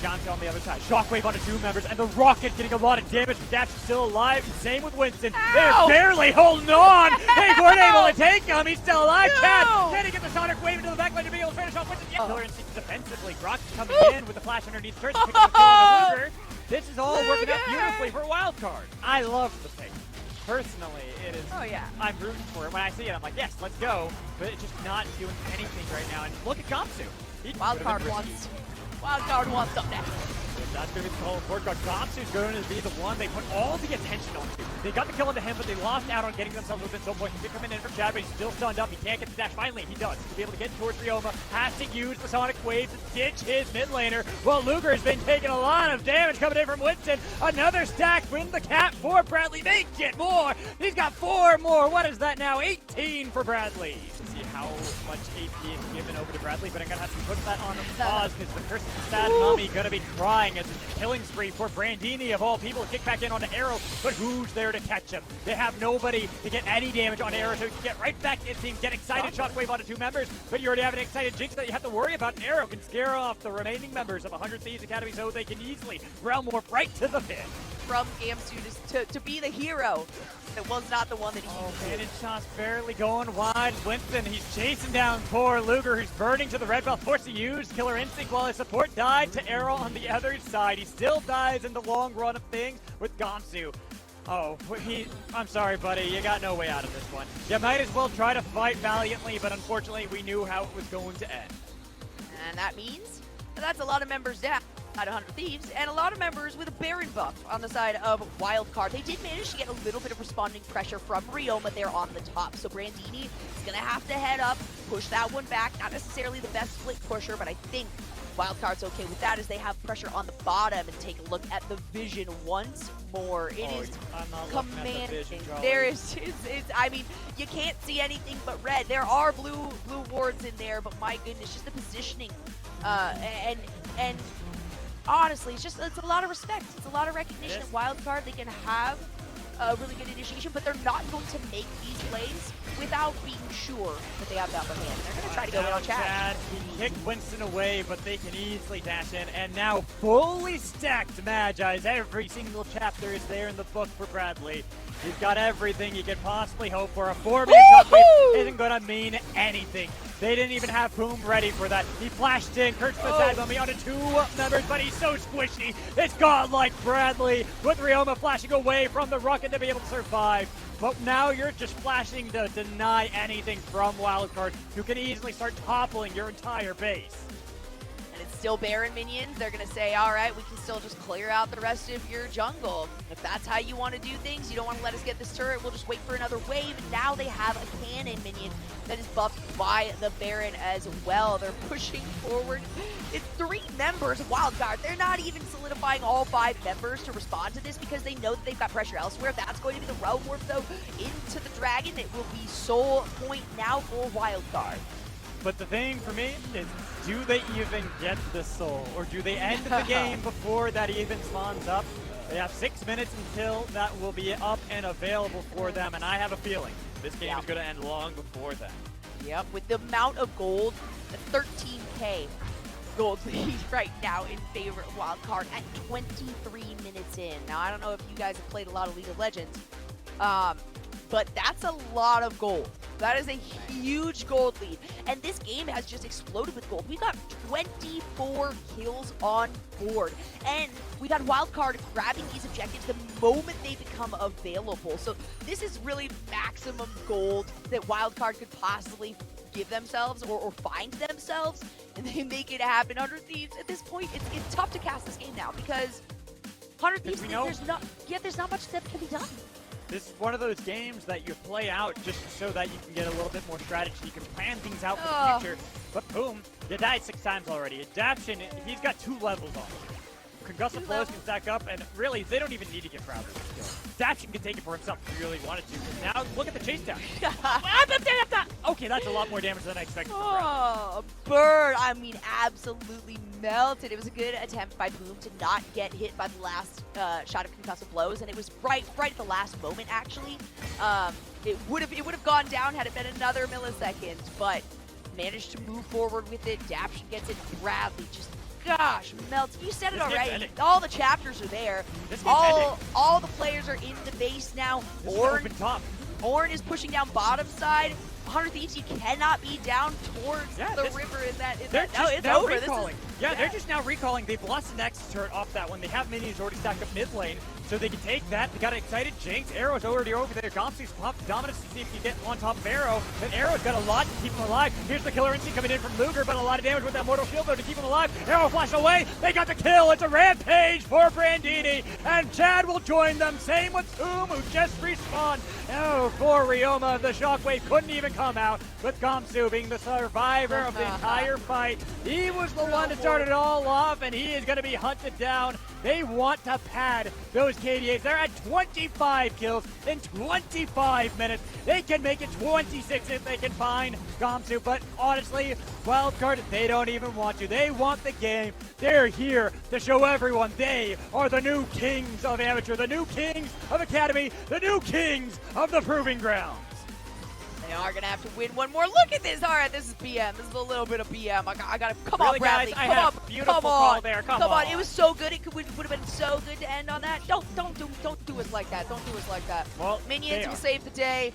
Gonzo on the other side. Shockwave onto 2 members, and the Rocket getting a lot of damage. Dash is still alive. Same with Winston. They're barely holding on. They weren't able to take him. He's still alive. Cat getting get the Sonic Wave into the backline to be able to finish off Winston. Yeah, Killer Instinct defensively. Rock's coming in with the flash underneath. Starts to pick up the kill on the Luger. This is all working out beautifully for Wildcard. I love the pick. Personally, it is. Oh yeah. I'm rooting for it. When I see it, I'm like, yes, let's go. But it's just not doing anything right now. And look at Gamsu. Wildcard wants up next. That's going to be the call for God. Gamsu's going to be the one they put all the attention onto. They got the kill onto him, but they lost out on getting themselves within so point. He did come in from Chad, but he's still stunned up. He can't get the dash. Finally, he does. To be able to get towards Ryoma, has to use the Sonic Wave to ditch his mid laner. Well, Luger has been taking a lot of damage coming in from Winston. Another stack with the cap for Bradley. They get more. He's got 4 more. What is that now? 18 for Bradley. Let's see how much AP is given over to Bradley, but I'm going to have to put that on pause because the Curse of the Sad Mummy going to be crying as it's a killing spree for Brandini of all people. Kick back in onto Arrow, but who's there to catch him? They have nobody to get any damage on Arrow, so he can get right back in team, get excited, Shockwave onto 2 members, but you already have an excited Jinx that you have to worry about. Arrow can scare off the remaining members of 100 Thieves Academy, so they can easily realm warp right to the pit. From Gamsu to be the hero that was not the one that he used. Cannon shots barely going wide. Winston, he's chasing down poor Luger, who's burning to the red belt, forced to use Killer Instinct while his support died to Arrow on the other side. He still dies in the long run of things with Gamsu. Oh, I'm sorry, buddy. You got no way out of this one. You might as well try to fight valiantly, but unfortunately, we knew how it was going to end. And that means that's a lot of members down at 100 Thieves, and a lot of members with a Baron buff on the side of Wildcard. They did manage to get a little bit of responding pressure from Ryoma there on the top, so Brandini is going to have to head up, push that one back. Not necessarily the best split pusher, but I think Wildcard's okay with that as they have pressure on the bottom and take a look at the vision once more. It is commanding. There is, I mean, you can't see anything but red. There are blue wards in there, but my goodness, just the positioning and honestly, it's a lot of respect. It's a lot of recognition. At Wildcard, they can have a really good initiation, but they're not going to make these plays without being sure that they have the upper hand. They're going to try to go in on Chad. He kicked Winston away, but they can easily dash in. And now fully stacked Magi's. Every single chapter is there in the book for Bradley. He's got everything you could possibly hope for. A 4-man shockwave isn't going to mean anything. They didn't even have Boom ready for that. He flashed in, Kurtz the Sad Mummy onto 2 members, but he's so squishy. It's godlike Bradley with Ryoma flashing away from the Rocket to be able to survive. But now you're just flashing to deny anything from Wildcard, who can easily start toppling your entire base. And it's still Baron minions. They're going to say, all right, we can still just clear out the rest of your jungle. If that's how you want to do things, you don't want to let us get this turret, we'll just wait for another wave. And now they have a cannon minion that is buffed by the Baron as well. They're pushing forward. It's 3 members of Wildcard. They're not even solidifying all 5 members to respond to this because they know that they've got pressure elsewhere. If that's going to be the realm warp, though, into the Dragon, it will be soul point now for Wildcard. But the thing for me is, do they even get the soul? Or do they end the game before that even spawns up? They have 6 minutes until that will be up and available for them, and I have a feeling this game is going to end long before that. Yep, with the amount of gold, the 13K gold lead right now in favor of Wildcard at 23 minutes in. Now, I don't know if you guys have played a lot of League of Legends, but that's a lot of gold. That is a huge gold lead. And this game has just exploded with gold. We've got 24 kills on board. And we've had Wildcard grabbing these objectives the moment they become available. So this is really maximum gold that Wildcard could possibly give themselves or find themselves. And they make it happen. 100 Thieves, at this point, it's tough to cast this game now because 100 Thieves, there's not much that can be done. This is one of those games that you play out just so that you can get a little bit more strategy. You can plan things out for the future. But boom, you died 6 times already. Adaption, he's got 2 levels on him. Concussive blows can stack up, and really, they don't even need to get Crowder this skill. Adaption can take it for himself if he really wanted to. Now, look at the chase down. Okay, that's a lot more damage than I expected. Oh, Bird, I mean, absolutely melted. It was a good attempt by Boom to not get hit by the last shot of concussive blows, and it was right at the last moment, actually. It would have gone down had it been another millisecond, but managed to move forward with it. Adaption gets it. Bradley just gosh, Melt, you said it This game's already. ending. All the chapters are there. This game's ending. All the players are in the base now. This is open top. Ornn is pushing down bottom side. 100 Thieves, you cannot be down towards the river in that. No, it's now over. Recalling. They're just now recalling. They've lost the next turret off that one. They have minions already stacked up mid lane, so they can take that. They got excited. Jinx, Arrow's already over there. Gomsu's popped dominance to see if he can get on top of Arrow. But Arrow's got a lot to keep him alive. Here's the killer instinct coming in from Luger, but a lot of damage with that mortal shield though to keep him alive. Arrow flashed away. They got the kill. It's a rampage for Brandini, and Chad will join them. Same with Toom, who just respawned. Oh, for Ryoma, the shockwave couldn't even come out. With Gomsu being the survivor of the entire fight. He was the one to start it all off, and he is going to be hunted down. They want to pad those KDAs. They're at 25 kills in 25 minutes. They can make it 26 if they can find Gomsu, but honestly, Wildcard, they don't even want to. They want the game. They're here to show everyone they are the new kings of amateur, the new kings of academy, the new kings of the proving grounds. They are going to have to win one more. Look at this. All right, this is BM. This is a little bit of BM. I got to come Really, on, Bradley. guys, I come had on. a beautiful come call on. there. Come on. on. It was so good. It would have been so good to end on that. Don't do us like that. Don't do us like that. Well, Minions will save the day.